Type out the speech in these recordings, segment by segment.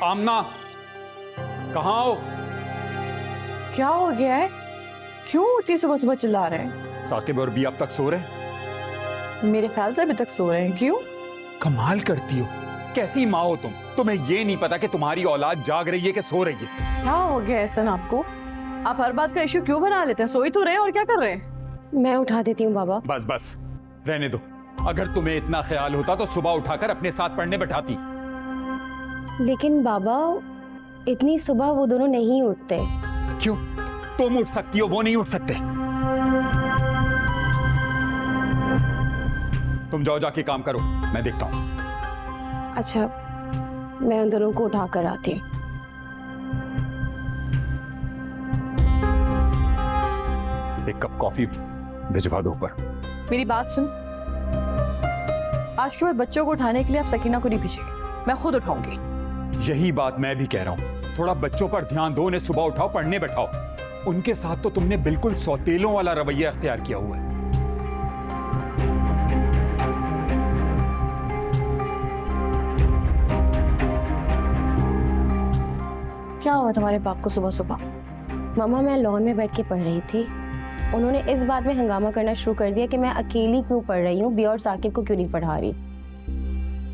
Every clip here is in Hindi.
आमना, कहाँ हो? क्या हो गया है? क्यों इतनी सुबह सुबह चिल्ला रहे हैं? साकिब और बी अब तक सो रहे? मेरे ख्याल से अभी तक सो रहे हैं। क्यों? कमाल करती हो, कैसी माँ हो तुम? तुम्हें ये नहीं पता कि तुम्हारी औलाद जाग रही है कि सो रही है? क्या हो गया ऐसा आपको? आप हर बात का इश्यू क्यों बना लेते हैं? सोई तो रहे हैं और क्या कर रहे हैं? मैं उठा देती हूँ बाबा। बस बस रहने दो। अगर तुम्हें इतना ख्याल होता तो सुबह उठाकर अपने साथ पढ़ने बैठाती। लेकिन बाबा इतनी सुबह वो दोनों नहीं उठते। क्यों? तुम उठ सकती हो, वो नहीं उठ सकते। तुम जाओ, जाके काम करो, मैं देखता हूं। अच्छा, मैं उन दोनों को उठा कर आती हूँ। एक कप कॉफी भिजवा दो ऊपर। मेरी बात सुन, आज के बाद बच्चों को उठाने के लिए आप सकीना को नहीं भेजेंगे, मैं खुद उठाऊंगी। यही बात मैं भी कह रहा हूं, थोड़ा बच्चों पर ध्यान दो, उन्हें सुबह उठाओ, पढ़ने बैठाओ। उनके साथ तो तुमने बिल्कुल सौतेलों वाला रवैया अख्तियार किया हुआ है। क्या हुआ तुम्हारे बाप को सुबह सुबह? मामा, मैं लॉन में बैठ के पढ़ रही थी। उन्होंने इस बात में हंगामा करना शुरू कर दिया कि मैं अकेली क्यों पढ़ रही हूँ, बी और साकिब को क्यों नहीं पढ़ा रही।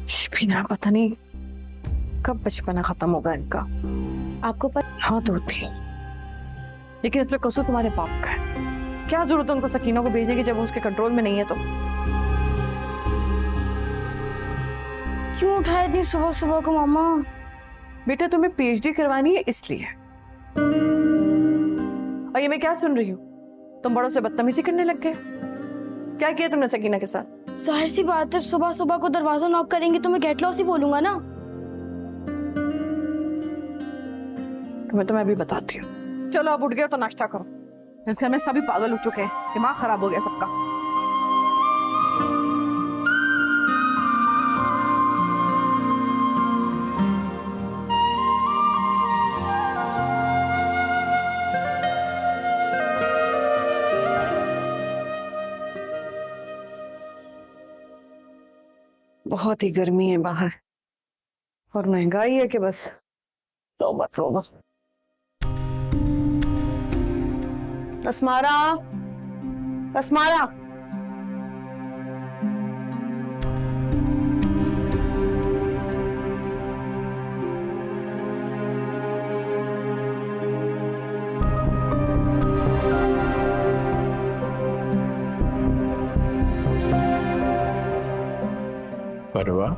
शबीना, पता नहीं कब बचपना खत्म होगा इनका। आपको पता? हाँ तो थी, लेकिन इसमें कसूर तुम्हारे बाप का है। क्या जरूरत है उनको सकीना को भेजने की जब वो उसके कंट्रोल में नहीं है? तो क्यों उठाया इतनी सुबह सुबह को मामा? बेटा तुम्हें पीएचडी करवानी है इसलिए। और ये मैं क्या सुन रही हूँ, तुम बड़ों से बदतमीजी करने लग गए। क्या किया तुमने सकीना के साथ? जाहिर सी बात है, सुबह सुबह को दरवाजा नॉक करेंगे तो मैं गेट लॉस ही बोलूंगा ना। तो मैं भी बताती हूँ। चलो अब उठ गए तो नाश्ता करो। इस घर में सभी पागल उठ चुके हैं, दिमाग खराब हो गया सबका। बहुत ही गर्मी है बाहर और महंगाई है कि बस तौबा तौबा। अस्मारा, अस्मारा, परवा,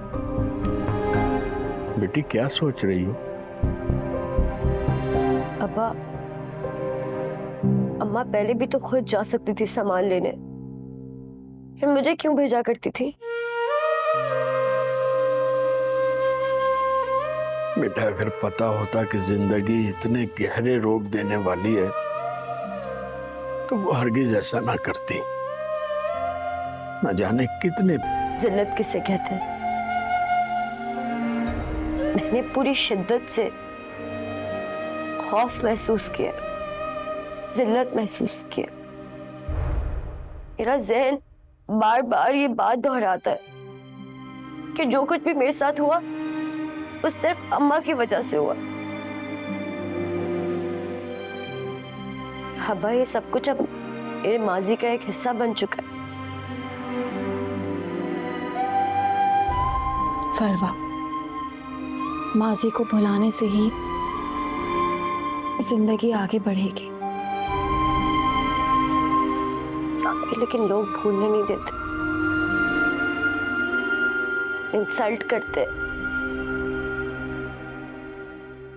बेटी क्या सोच रही हो? अब्बा, अम्मा पहले भी तो खुद जा सकती थी सामान लेने, फिर मुझे क्यों भेजा करती थी? बेटा, अगर पता होता कि जिंदगी इतने गहरे रोग देने वाली है तो वो हरगिज ऐसा ना करती। न जाने कितने। जिल्लत किसे कहते हैं? मैंने पूरी शिद्दत से खौफ महसूस किया, जिल्लत महसूस किया। मेरा ज़हन बार बार ये बात दोहराता है कि जो कुछ भी मेरे साथ हुआ वो सिर्फ अम्मा की वजह से हुआ। हब्बा, ये सब कुछ अब मेरे माजी का एक हिस्सा बन चुका है। फरवा, माजी को भुलाने से ही जिंदगी आगे बढ़ेगी। लेकिन लोग भूलने नहीं देते, इंसल्ट करते।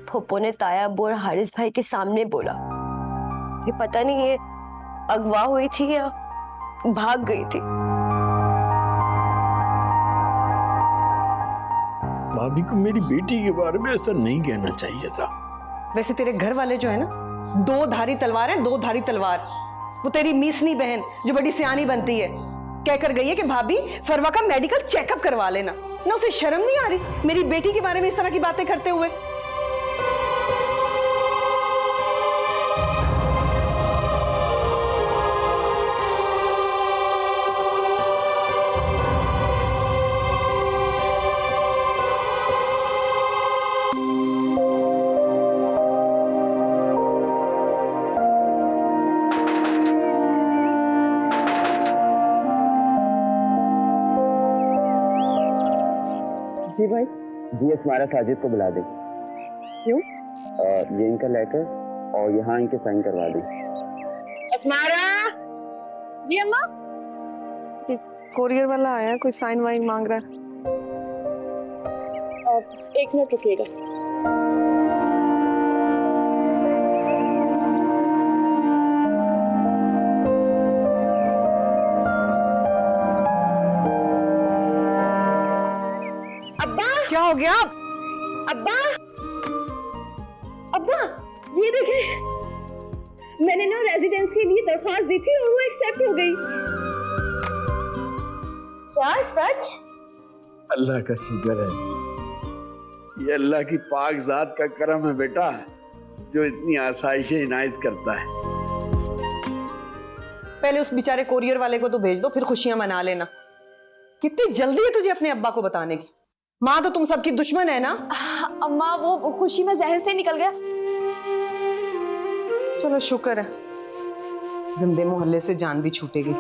फूफो ने ताया अब्बू और हारिस भाई के सामने बोला, ये पता नहीं ये अगवा हुई थी या भाग गई थी। भाभी को मेरी बेटी के बारे में ऐसा नहीं कहना चाहिए था। वैसे तेरे घर वाले जो है ना, दो धारी तलवार है, दो धारी तलवार। वो तेरी मीसनी बहन जो बड़ी सियानी बनती है कहकर गई है कि भाभी फरवा का मेडिकल चेकअप करवा लेना। ना उसे शर्म नहीं आ रही मेरी बेटी के बारे में इस तरह की बातें करते हुए? आसिफ भाई जी अस्मारा साजिद को बुला दे। क्यों? ये इनका लेटर और यहाँ इनके साइन करवा दे। अस्मारा। जी अम्मा। कोरियर वाला आया, कोई साइन वाइन मांग रहा है। एक मिनट रुकिएगा। क्या हो गया? अब्बा, अब्बा, ये देखें, मैंने ना रेजिडेंस के लिए दरख्वास्त दी थी और वो एक्सेप्ट हो गई। क्या सच? अल्लाह का शुक्र है, ये अल्लाह की पाक जात का करम है बेटा, जो इतनी आसाइशें इनायत करता है। पहले उस बेचारे कोरियर वाले को तो भेज दो, फिर खुशियां मना लेना। कितनी जल्दी है तुझे अपने अब्बा को बताने की? माँ तो तुम सबकी दुश्मन है ना। अम्मा वो खुशी में जहर से निकल गया। चलो शुक्र है, गंदे मोहल्ले से जान भी छूटेगी।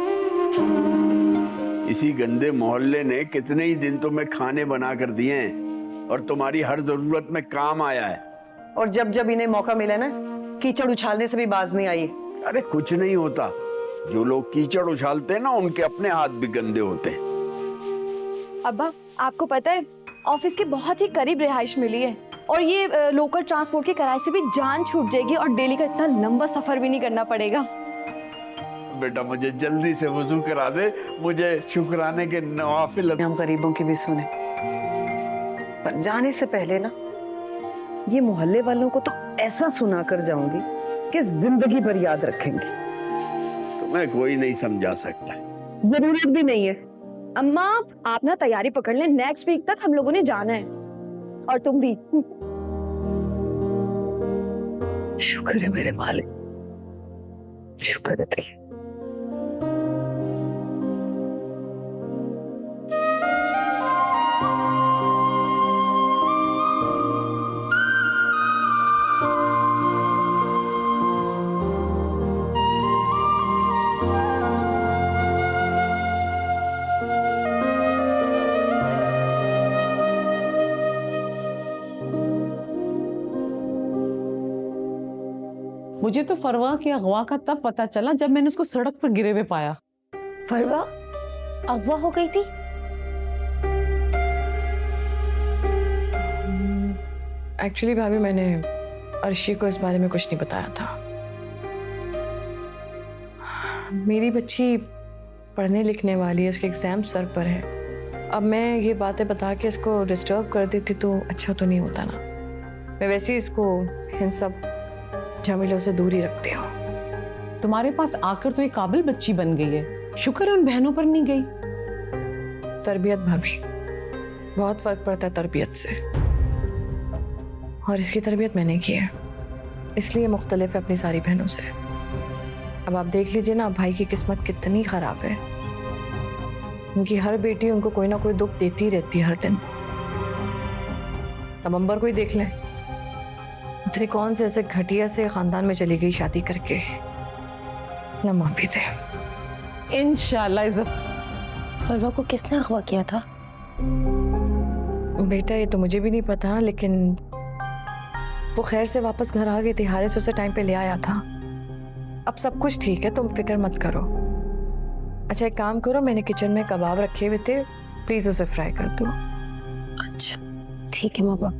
इसी गंदे मोहल्ले ने कितने ही दिन तुम्हें खाने बना कर दिए हैं और तुम्हारी हर जरूरत में काम आया है। और जब जब इन्हें मौका मिला ना, कीचड़ उछालने से भी बाज नहीं आई। अरे कुछ नहीं होता, जो लोग कीचड़ उछालते हैं ना, उनके अपने हाथ भी गंदे होते हैं। अब्बा, आपको पता है ऑफिस के बहुत ही करीब रिहाइश मिली है और ये लोकल ट्रांसपोर्ट के किराए से भी जान छूट जाएगी और डेली का इतना लंबा सफर भी नहीं करना पड़ेगा। बेटा मुझे जल्दी से वजू करा दे, मुझे शुक्राने के नवाफिल। हम गरीबों की भी सुने, पर जाने से पहले ना ये मोहल्ले वालों को तो ऐसा सुना कर जाऊंगी कि जिंदगी भर याद रखेंगे। तुम्हें कोई नहीं समझा सकता। जरूरत भी नहीं है। अम्मा, आप ना तैयारी पकड़ लें, नेक्स्ट वीक तक हम लोगों ने जाना है और तुम भी। शुक्र है मेरे मालिक, शुक्र है तेरे। मुझे तो फरवा के अगवा का तब पता चला जब मैंने उसको सड़क पर गिरे हुए पाया। फरवा अगवा हो गई थी? एक्चुअली भाभी, मैंने अर्शी को इस बारे में कुछ नहीं बताया था। मेरी बच्ची पढ़ने लिखने वाली है, उसके एग्जाम सर पर है। अब मैं ये बातें बता के इसको डिस्टर्ब कर देती तो अच्छा तो नहीं होता ना। मैं वैसे ही इसको इन सब झमेलों से दूर ही रखती हूँ। तुम्हारे पास आकर तो एक काबिल बच्ची बन गई है, शुक्र है उन बहनों पर नहीं गई। तरबियत भाभी, बहुत फर्क पड़ता है तरबियत से, और इसकी तरबियत मैंने की है, इसलिए मुख्तलिफ है अपनी सारी बहनों से। अब आप देख लीजिए ना, भाई की किस्मत कितनी खराब है। उनकी हर बेटी उनको कोई ना कोई दुख देती रहती है हर दिन। अब अंबर को ही देख लें, इतने कौन से ऐसे घटिया से खानदान में चली गई शादी करके, ना माफी दे। इंशाल्लाह। इज़्ज़त, फरवा को किसने अगवा किया था? बेटा ये तो मुझे भी नहीं पता, लेकिन वो खैर से वापस घर आ गई थी। हारिस उसे टाइम पे ले आया था। अब सब कुछ ठीक है, तुम फिक्र मत करो। अच्छा एक काम करो, मैंने किचन में कबाब रखे हुए थे, प्लीज उसे फ्राई कर दो। अच्छा ठीक है मामा।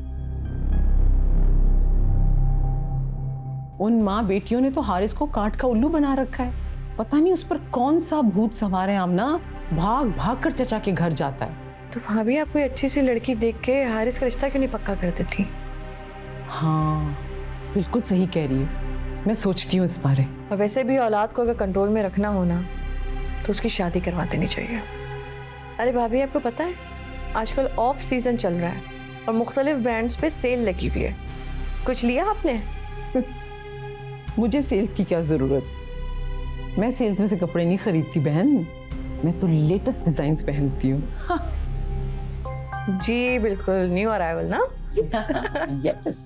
उन माँ बेटियों ने तो हारिस को काट का उल्लू बना रखा है। पता नहीं उस पर कौन सा भूत सवार है। आमना भाग भाग कर चचा के घर जाता है। तो भाभी, आप कोई अच्छी सी लड़की देख के हारिस का रिश्ता क्यों नहीं पक्का कर देती? हाँ बिल्कुल सही कह रही है, मैं सोचती हूँ इस बारे। और वैसे भी औलाद को अगर कंट्रोल में रखना हो ना, तो उसकी शादी करवा देनी चाहिए। अरे भाभी, आपको पता है आजकल ऑफ सीजन चल रहा है और मुख्तलिफ ब्रांड्स पे सेल लगी हुई है। कुछ लिया आपने? मुझे सेल्स की क्या जरूरत, मैं सेल्स में से कपड़े नहीं खरीदती बहन, मैं तो लेटेस्ट डिजाइन्स पहनती हूँ। जी बिल्कुल, न्यू अराइवल ना। यस।